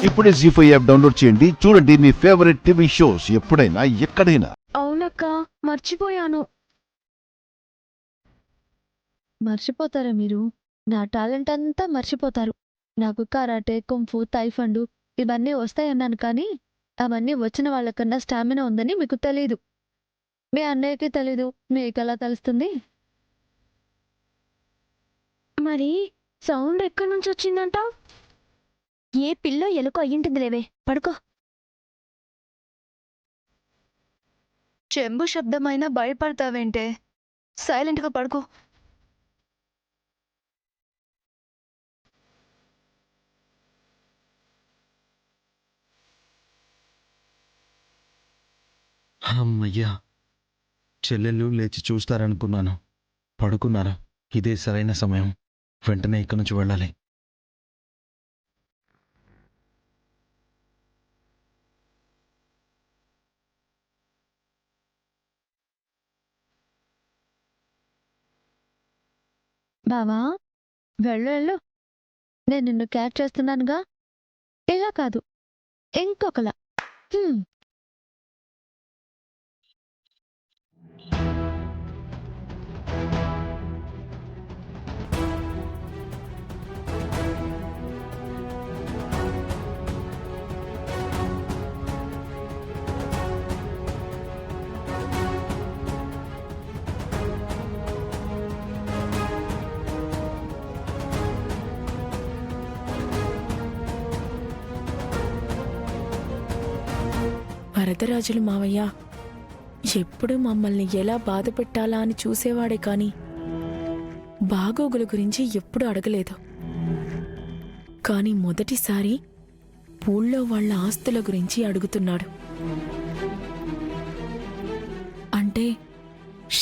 ఇప్పుడే జీ5 app download చేయండి. చూడండి మీ ఫేవరెట్ టీవీ షోస్ ఎప్పుడైనా ఎక్కడైనా. అవునక్క, మర్చిపోయాను. మర్చిపోతారా మీరు? నా టాలెంట్ అంతా మర్చిపోతారు. నాకు కరాటే, కుంఫు, తైఫండు ఇవన్నీ వస్తాయన్నాను, కానీ అవన్నీ వచ్చిన వాళ్ళకన్నా స్టామినా ఉందని మీకు తెలీదు. మీ అన్నయ్యకి తెలీదు, మీకెలా తెలుస్తుంది? మరి సౌండ్ ఎక్కడి నుంచి వచ్చిందంటావ్? ఏ పిల్లో ఎలుకో అయ్యింటుంది లేవే, పడుకో. చెంబు శబ్దమైనా భయపడతావేంటే? సైలెంట్గా పడుకో. అమ్మయ్యా, చెల్లెళ్ళు లేచి చూస్తారనుకున్నాను. పడుకున్నారా? ఇదే సరైన సమయం. వెంటనే ఇక్కడి నుంచి వెళ్ళాలి. బావా, వెళ్ళు వెళ్ళు. నేను నిన్ను క్యాచ్ చేస్తున్నానుగా. ఇలా కాదు, ఇంకొకలా. హ్మ్. వరదరాజులు మావయ్య ఎప్పుడు మమ్మల్ని ఎలా బాధ పెట్టాలా అని చూసేవాడే కాని బాగోగుల గురించి ఎప్పుడు అడగలేదు. కాని మొదటిసారి ఊళ్ళో వాళ్ళ ఆస్తుల గురించి అడుగుతున్నాడు. అంటే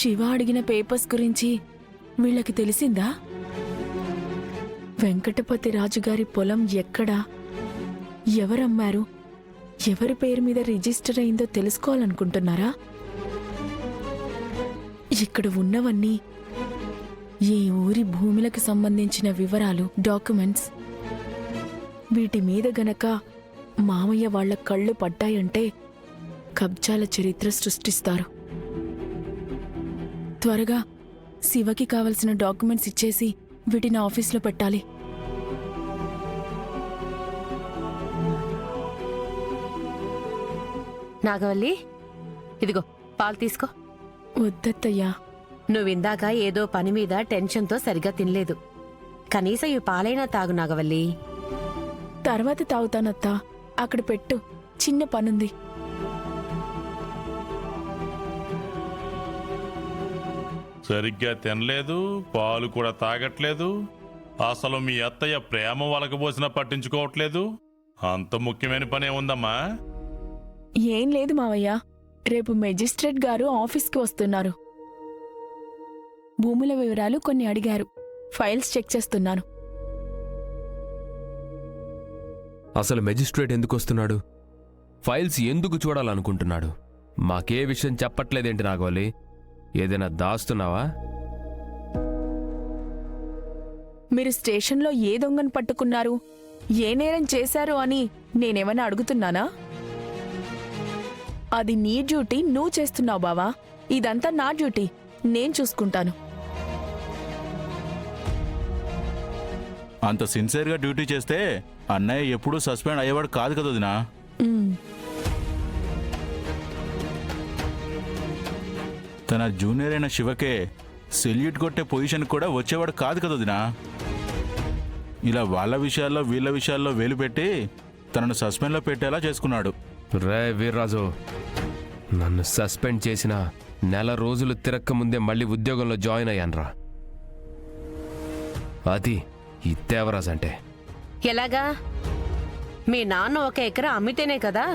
శివ అడిగిన పేపర్స్ గురించి వీళ్ళకి తెలిసిందా? వెంకటపతి రాజుగారి పొలం ఎక్కడా, ఎవరమ్మారు, ఎవరి పేరు మీద రిజిస్టర్ అయిందో తెలుసుకోవాలనుకుంటున్నారా? ఇక్కడ ఉన్నవన్నీ ఈ ఊరి భూములకు సంబంధించిన వివరాలు, డాక్యుమెంట్స్. వీటి మీద గనక మామయ్య వాళ్ల కళ్ళు పడ్డాయంటే కబ్జాల చరిత్ర సృష్టిస్తారు. త్వరగా శివకి కావలసిన డాక్యుమెంట్స్ ఇచ్చేసి వీటిని ఆఫీస్లో పెట్టాలి. నాగవల్లి, ఇదిగో పాలు తీసుకో. వద్దత్తయ్యా. నువ్విందాక ఏదో పని మీద టెన్షన్తో సరిగా తినలేదు. కనీసం ఈ పాలైనా తాగు నాగవల్లి. తర్వాత తాగుతానత్తా. అక్కడ పెట్టు, చిన్న పనుంది. సరిగ్గా తినలేదు, పాలు కూడా తాగట్లేదు. అసలు మీ అత్తయ్య ప్రేమ వలకబోసినా పట్టించుకోవట్లేదు. అంత ముఖ్యమైన పనే ఉందమ్మా. ఏం లేదు మావయ్య, రేపు మెజిస్ట్రేట్ గారు ఆఫీస్కి వస్తున్నారు. భూముల వివరాలు కొన్ని అడిగారు. ఫైల్స్ చెక్ చేస్తున్నాను. అసలు మెజిస్ట్రేట్ ఎందుకు వస్తున్నాడు? ఫైల్స్ ఎందుకు చూడాలనుకుంటున్నాడు? మాకే విషయం చెప్పట్లేదేంటి నాగవల్లి? ఏదైనా దాస్తున్నావా? మీరు స్టేషన్లో ఏ దొంగను పట్టుకున్నారు, ఏ నేరం చేశారు అని నేనేమన్నా అడుగుతున్నానా? అది నీ డ్యూటీ, నువ్వు చేస్తున్నావు బావా. ఇదంతా నా డ్యూటీ, నేను చూసుకుంటాను. అంత సిన్సియర్గా డ్యూటీ చేస్తే అన్నయ్య ఎప్పుడూ సస్పెండ్ అయ్యేవాడు కాదు కదా వదినా. తన జూనియర్ అయిన శివకే సెల్యూట్ కొట్టే పొజిషన్ కూడా వచ్చేవాడు కాదు కదా వదినా. ఇలా వాళ్ళ విషయాల్లో వీళ్ళ విషయాల్లో వేలు పెట్టి తనను సస్పెండ్లో పెట్టేలా చేసుకున్నాడు. రే వీర్రాజు, నన్ను సస్పెండ్ చేసిన నెల రోజులు తిరక్క ముందే మళ్ళీ ఉద్యోగంలో జాయిన్ అయ్యాన్రా. అది ఈ దేవరాజ్ అంటే. ఎలాగా? మీ నాన్న ఒక ఎకరా అమ్మితేనే కదా?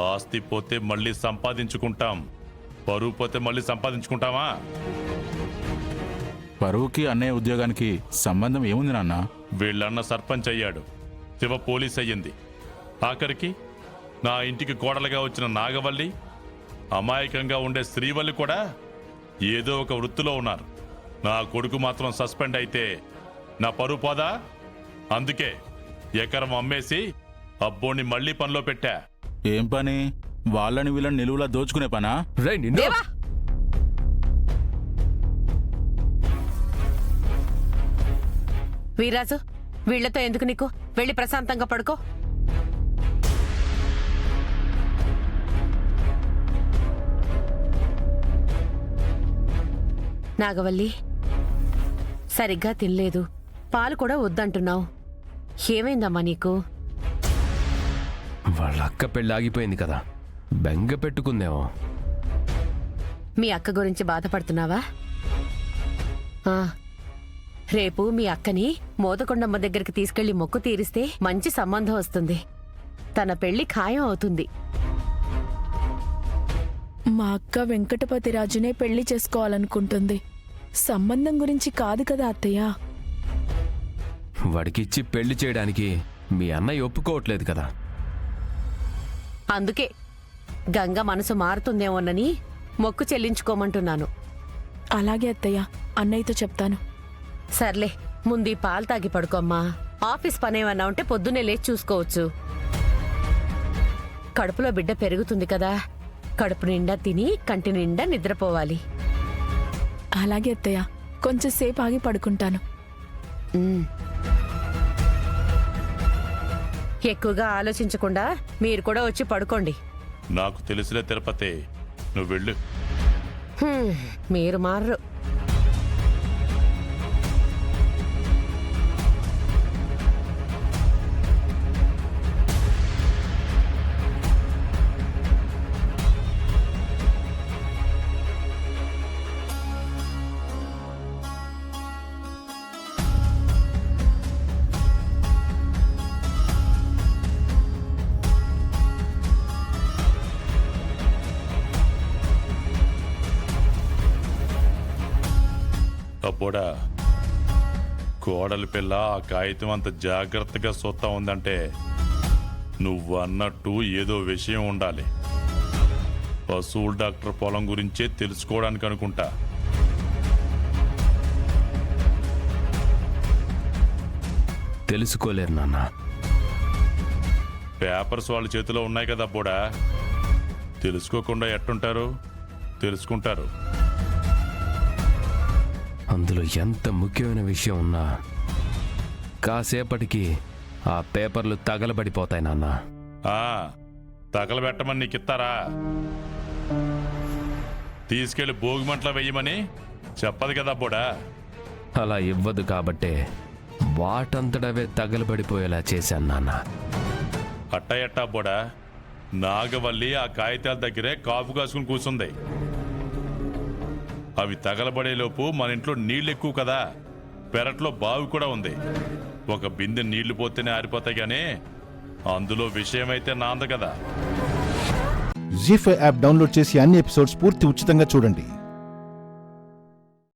ఆస్తి పోతే మళ్ళీ సంపాదించుకుంటాం, పరువు పోతే మళ్ళీ సంపాదించుకుంటామా? పరువుకి అన్నయ్య ఉద్యోగానికి సంబంధం ఏముంది నాన్న? వీళ్ళన్న సర్పంచ్ అయ్యాడు, శివ పోలీస్ అయ్యింది. ఆఖరికి నా ఇంటికి కోడలుగా వచ్చిన నాగవల్లి, అమాయకంగా ఉండే శ్రీవల్లి కూడా ఏదో ఒక వృత్తిలో ఉన్నారు. నా కొడుకు మాత్రం సస్పెండ్ అయితే నా పరువు పోదా? అందుకే ఎకరం అమ్మేసి అబ్బోని మళ్ళీ పనిలో పెట్టా. ఏం పని? వాళ్ళని వీళ్ళని నిలువులా దోచుకునే పనా? రే నిన్ను దేవా వీరాజు, వీళ్లతో ఎందుకు నీకు? వెళ్ళి ప్రశాంతంగా పడుకో. నాగవల్లి, సరిగ్గా తినలేదు, పాలు కూడా వద్దంటున్నావు. ఏమైందమ్మా నీకు? వాళ్ళ అక్క పెళ్ళి ఆగిపోయింది కదా, బెంగ పెట్టుకుందేమో. మీ అక్క గురించి బాధపడుతున్నావా? ఆ, రేపు మీ అక్కని మోదకొండమ్మ దగ్గరికి తీసుకెళ్లి మొక్కు తీరిస్తే మంచి సంబంధం వస్తుంది. తన పెళ్లి ఖాయం అవుతుంది. మా అక్క వెంకటపతిరాజునే పెళ్లి చేసుకోవాలనుకుంటుంది. సంబంధం గురించి కాదు కదా అత్తయ్య. వాడికిచ్చి పెళ్లి చేయడానికి మీ అన్నయ్య ఒప్పుకోవట్లేదు కదా. అందుకే గంగ మనసు మారుతుందేమోనని మొక్కు చెల్లించుకోమంటున్నాను. అలాగే అత్తయ్య, అన్నయ్యతో చెప్తాను. సర్లే, ముందు ఈ పాలు తాగి పడుకోమ్మా. ఆఫీస్ పనేమన్నా ఉంటే పొద్దున్నే లేచి చూసుకోవచ్చు. కడుపులో బిడ్డ పెరుగుతుంది కదా, కడుపు నిండా తిని కంటి నిండా నిద్రపోవాలి. అలాగే అత్తయ్య, కొంచెం సేపు ఆగి పడుకుంటాను. ఉమ్. ఎక్కువగా ఆలోచించకుండా మీరు కూడా వచ్చి పడుకోండి. నాకు తెలిసిన తిరుపతి, నువ్వు వెళ్ళు. హ్మ్, మీరు మారరు. అబ్బోడా, కోడలి పిల్ల ఆ కాగితం అంత జాగ్రత్తగా సొత్తా ఉందంటే నువ్వు అన్నట్టు ఏదో విషయం ఉండాలి. పశువుల డాక్టర్ పొలం గురించే తెలుసుకోవడానికి అనుకుంటా. తెలుసుకోలేరు నాన్న. పేపర్స్ వాళ్ళ చేతిలో ఉన్నాయి కదా అబ్బోడా, తెలుసుకోకుండా ఎట్టుంటారు? తెలుసుకుంటారు. అందులో ఎంత ముఖ్యమైన విషయం ఉన్నా కాసేపటికి ఆ పేపర్లు తగలబడిపోతాయి నాన్న. ఆ, తగలబెట్టమని నీకు ఇస్తారా? తీసుకెళ్లి భోగిమంటలో వెయ్యమని చెప్పదు కదా అబ్బోడా. అలా ఇవ్వదు కాబట్టే వాటంతటవే తగలబడిపోయేలా చేశాను నాన్న. అట్ట ఎట్టా అబ్బోడా, నాగవల్లి ఆ కాగితాల దగ్గరే కాపు కాసుకుని కూర్చుంది. అవి తగలబడేలోపు మన ఇంట్లో నీళ్ళు ఎక్కువ కదా, పెరట్లో బావి కూడా ఉంది. ఒక బిందె నీళ్లు పోతేనే ఆరిపోతాయి కానీ అందులో విషయం అయితే నాంద కదా. జీ5 యాప్ డౌన్లోడ్ చేసి అన్ని ఎపిసోడ్స్ పూర్తి ఉచితంగా చూడండి.